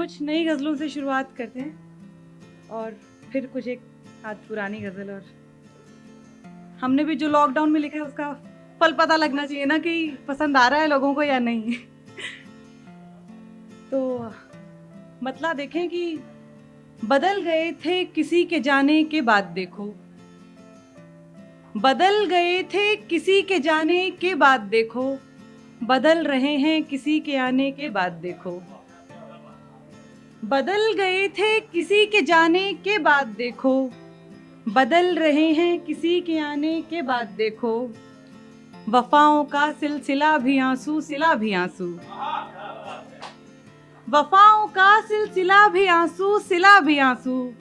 कुछ नई गज़लों से शुरुआत करते हैं और फिर कुछ एक आध पुरानी गज़ल। और हमने भी जो लॉकडाउन में लिखा है उसका फल पता लगना चाहिए ना कि पसंद आ रहा है लोगों को या नहीं। तो मतलब देखें कि बदल गए थे किसी के जाने के बाद देखो, बदल गए थे किसी के जाने के बाद देखो, बदल रहे हैं किसी के आने के बाद देखो। बदल गए थे किसी के जाने के बाद देखो, बदल रहे हैं किसी के आने के बाद देखो। वफाओं का सिलसिला भी आंसू, सिला भी आंसू, वफाओं का सिलसिला भी आंसू, सिला भी आंसू,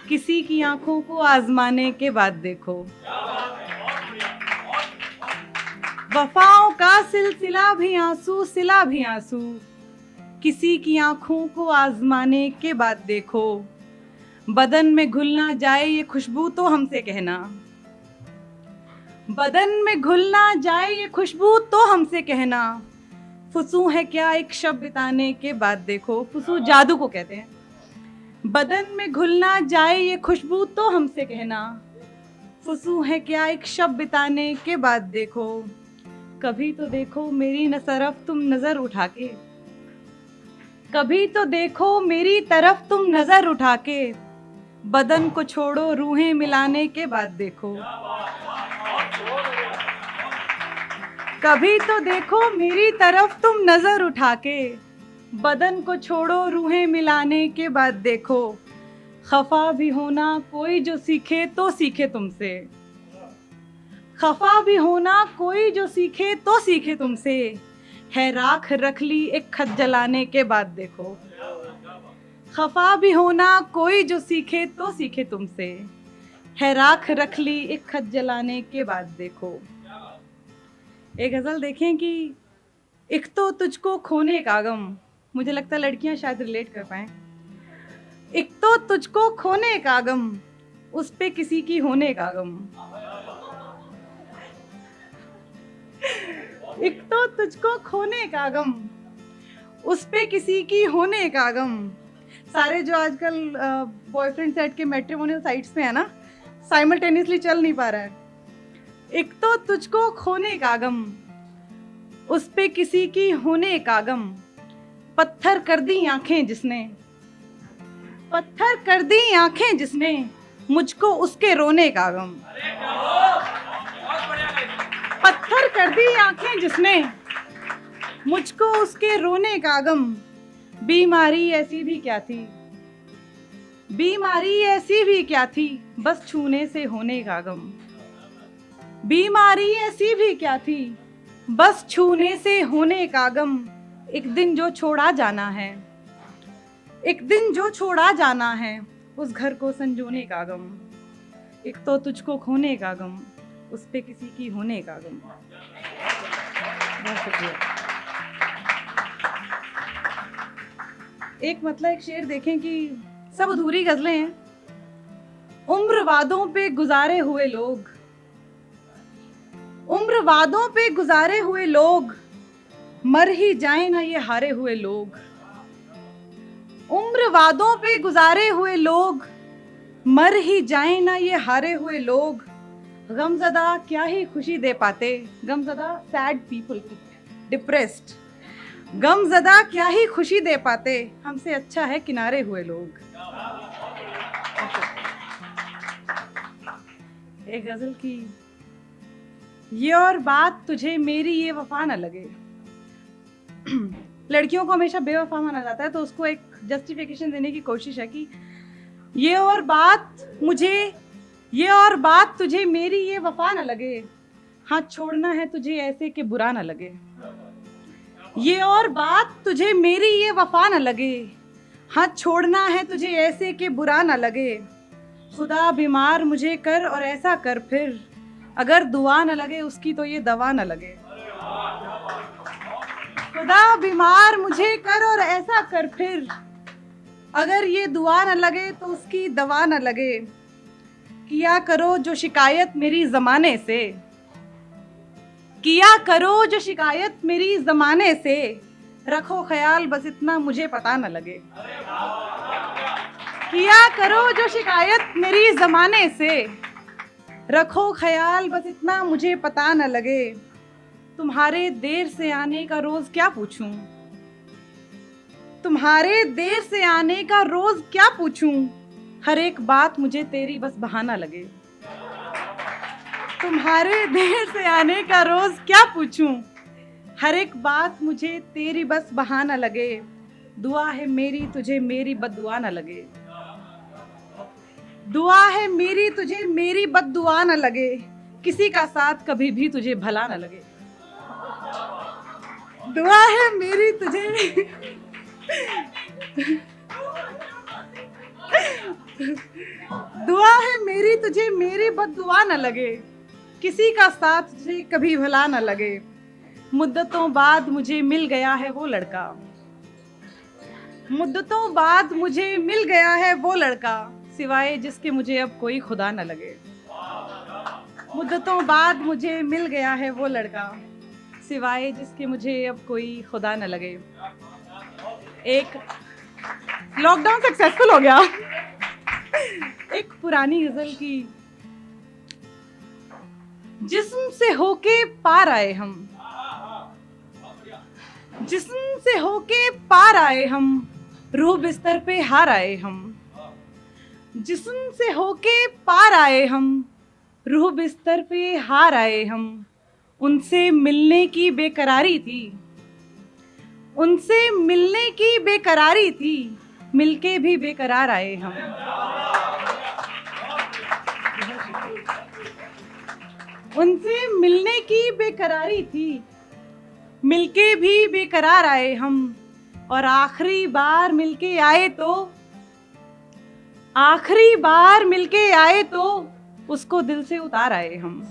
किसी की आंखों को आजमाने के बाद देखो। वफाओं का सिलसिला भी आंसू, सिला भी आंसू, किसी की आंखों को आजमाने के बाद देखो। बदन में घुल ना जाए ये खुशबू तो हमसे कहना, बदन में घुल ना जाए ये खुशबू तो हमसे कहना। फुसू है क्या एक शब बिताने के बाद देखो, फुसू जादू को कहते हैं। बदन में घुल ना जाए ये खुशबू तो हमसे कहना, फुसू है क्या एक शब बिताने के बाद देखो। कभी तो देखो मेरी न तरफ तुम नजर उठा के, कभी तो देखो मेरी तरफ तुम नजर उठा के, बदन को छोड़ो रूहें मिलाने के बाद देखो। कभी तो देखो मेरी तरफ तुम नजर उठा के, बदन को छोड़ो रूहें मिलाने के बाद देखो। खफा भी होना कोई जो सीखे तो सीखे तुमसे, खफा भी होना कोई जो सीखे तो सीखे तुमसे, है राख रख ली एक खत जलाने के बाद देखो। खफा भी होना कोई जो सीखे तो सीखे तुमसे, है राख रख ली एक खत जलाने के बाद देखो। एक गज़ल देखें कि एक तो तुझको खोने का गम, मुझे लगता है लड़कियां शायद रिलेट कर पाएं। एक तो तुझको खोने का गम, उस पे किसी की होने का गम। एक तो तुझको खोने का गम, उस पे किसी की होने का गम। सारे जो आजकल बॉयफ्रेंड सेट के मैट्रिमोनियल साइट्स पे है ना, साइमल्टेनियसली चल नहीं पा रहा है। एक तो तुझको खोने का गम, उस पे किसी की होने का गम। पत्थर कर दी आंखें जिसने, पत्थर कर दी आंखें जिसने, मुझको उसके रोने का गम। पत्थर कर दी आंखें जिसने, मुझको उसके रोने का गम। बीमारी ऐसी भी क्या थी, बीमारी ऐसी भी क्या थी, बस छूने से होने का गम। बीमारी ऐसी भी क्या थी, बस छूने से होने का गम। एक दिन जो छोड़ा जाना है, एक दिन जो छोड़ा जाना है, उस घर को संजोने का गम। एक तो तुझको खोने का गम, उस पे किसी की होने का गम। बहुत शुक्रिया। एक मतलब एक शेर देखें कि सब अधूरी गजलें हैं। उम्र वादों पे गुजारे हुए लोग, उम्र वादों पे गुजारे हुए लोग, मर ही जाए ना ये हारे हुए लोग। उम्र वादों पे गुजारे हुए लोग, मर ही जाए ना ये हारे हुए लोग। गमज़दा क्या ही खुशी दे पाते, गमज़दा सैड पीपल, डिप्रेस्ड। गमज़दा क्या ही खुशी दे पाते, हमसे अच्छा है किनारे हुए लोग। एक गजल की, ये और बात तुझे मेरी ये वफा न लगे। लड़कियों को हमेशा बेवफा माना जाता है, तो उसको एक जस्टिफिकेशन देने की कोशिश है कि ये और बात मुझे, ये और बात तुझे मेरी ये वफा न लगे, हाथ छोड़ना है तुझे ऐसे कि बुरा न लगे। ये और बात तुझे मेरी ये वफा न लगे, हाथ छोड़ना है तुझे ऐसे कि बुरा न लगे। खुदा बीमार मुझे कर और ऐसा कर फिर, अगर दुआ न लगे उसकी तो ये दवा न लगे। खुदा बीमार मुझे कर और ऐसा कर फिर, अगर ये दुआ न लगे तो उसकी दवा न लगे। किया करो जो शिकायत मेरी ज़माने से, किया करो जो शिकायत मेरी ज़माने से, रखो ख्याल बस इतना मुझे पता न लगे। किया करो जो शिकायत मेरी ज़माने से, रखो ख्याल बस इतना मुझे पता न लगे। तुम्हारे देर से आने का रोज़ क्या पूछूं, तुम्हारे देर से आने का रोज़ क्या पूछूं। हर एक बात मुझे तेरी बस बहाना लगे। तुम्हारे देर से आने का रोज़ क्या पूछूं, हर एक बात मुझे तेरी बस बहाना लगे। दुआ है मेरी तुझे मेरी बद्दुआ न लगे, दुआ है मेरी तुझे मेरी बद्दुआ न लगे। किसी का साथ कभी भी तुझे भला न लगे। दुआ है मेरी तुझे दुआ है मेरी तुझे मेरी बद्दुआ न लगे। किसी का साथ तुझे कभी भला न लगे। मुद्दतों बाद मुझे मिल गया है वो लड़का, मुद्दतों बाद मुझे मिल गया है वो लड़का, सिवाय जिसके मुझे अब कोई खुदा न लगे। मुद्दतों बाद मुझे मिल गया है वो लड़का, सिवाय जिसके मुझे अब कोई खुदा न लगे। एक लॉकडाउन सक्सेसफुल हो गया। एक पुरानी गजल की, जिस्म से होके पार आए हम, जिस्म से होके पार आए हम, रूह बिस्तर पे हार आए हम। जिस्म से होके पार आए हम, रूह बिस्तर पे हार आए हम। उनसे मिलने की बेकरारी थी, उनसे मिलने की बेकरारी थी, मिलके भी बेकरार आए हम। उनसे मिलने की बेकरारी थी, मिलके भी बेकरार आए हम। और आखिरी बार मिलके आए तो, आखिरी बार मिलके आए तो उसको दिल से उतार आए हम।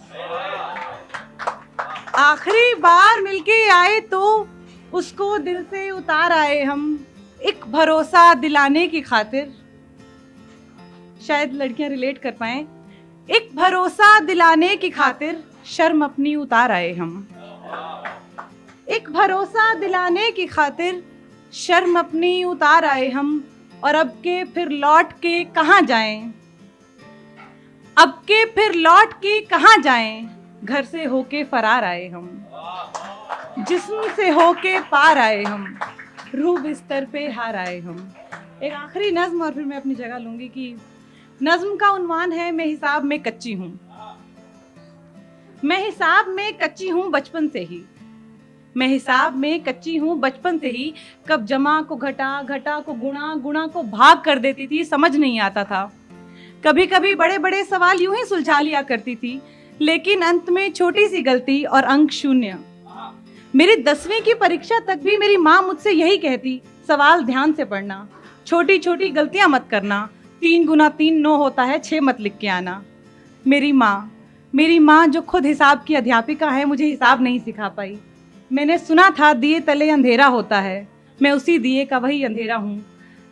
आखिरी बार मिलके आए तो उसको दिल से उतार आए हम। एक भरोसा दिलाने की खातिर, शायद लड़कियां रिलेट कर पाएं, एक भरोसा दिलाने की खातिर शर्म अपनी उतार आए हम। एक भरोसा दिलाने की खातिर शर्म अपनी उतार आए हम। और अब के फिर लौट के कहाँ जाएं, अब के फिर लौट के कहाँ जाएं, घर से होके फरार आए हम। जिस्म से होके पार आए हम, रूह बिस्तर पे हार आए हम। एक आखिरी नज्म और फिर मैं अपनी जगह लूंगी कि नज्म का उन्वान है मैं हिसाब में कच्ची हूँ। मैं हिसाब में कच्ची हूँ बचपन से ही, मैं हिसाब में कच्ची हूँ बचपन से ही। कब जमा को घटा, घटा को गुणा, गुणा को भाग कर देती थी, समझ नहीं आता था। कभी कभी बड़े बड़े सवाल यूं ही सुलझा लिया करती थी, लेकिन अंत में छोटी सी गलती और अंक शून्य। मेरी 10वीं की परीक्षा तक भी मेरी माँ मुझसे यही कहती, सवाल ध्यान से पढ़ना, छोटी छोटी गलतियां मत करना, 3 गुना 3 9 होता है, 6 मत लिख के आना। मेरी माँ जो खुद हिसाब की अध्यापिका है, मुझे हिसाब नहीं सिखा पाई। मैंने सुना था दिए तले अंधेरा होता है, मैं उसी दिए का वही अंधेरा हूँ,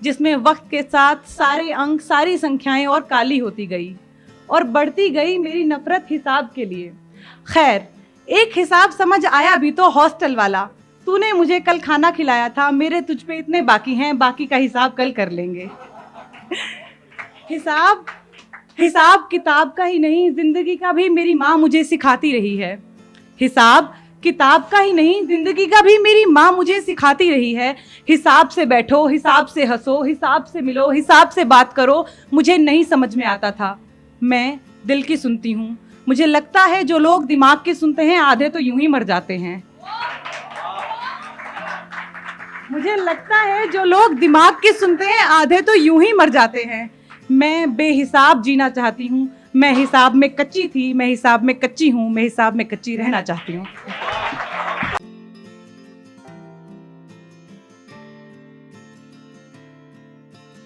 जिसमें वक्त के साथ सारे अंक, सारी संख्याएं और काली होती गई और बढ़ती गई मेरी नफरत हिसाब के लिए। खैर, एक हिसाब समझ आया भी तो, हॉस्टल वाला। तूने मुझे कल खाना खिलाया था, मेरे तुझ पे इतने बाकी हैं, बाकी का हिसाब कल कर लेंगे। हिसाब किताब का ही नहीं, जिंदगी का भी मेरी माँ मुझे सिखाती रही है। हिसाब किताब का ही नहीं, जिंदगी का भी मेरी माँ मुझे सिखाती रही है। हिसाब से बैठो, हिसाब से हंसो, हिसाब से मिलो, हिसाब से बात करो। मुझे नहीं समझ में आता था, मैं दिल की सुनती हूँ। मुझे लगता है जो लोग दिमाग की सुनते हैं, आधे तो यूं ही मर जाते हैं। मुझे लगता है जो लोग दिमाग की सुनते हैं, आधे तो यूं ही मर जाते हैं। मैं बेहिसाब जीना चाहती हूँ, मैं हिसाब में कच्ची थी, मैं हिसाब में कच्ची हूँ, मैं हिसाब में कच्ची रहना चाहती हूँ।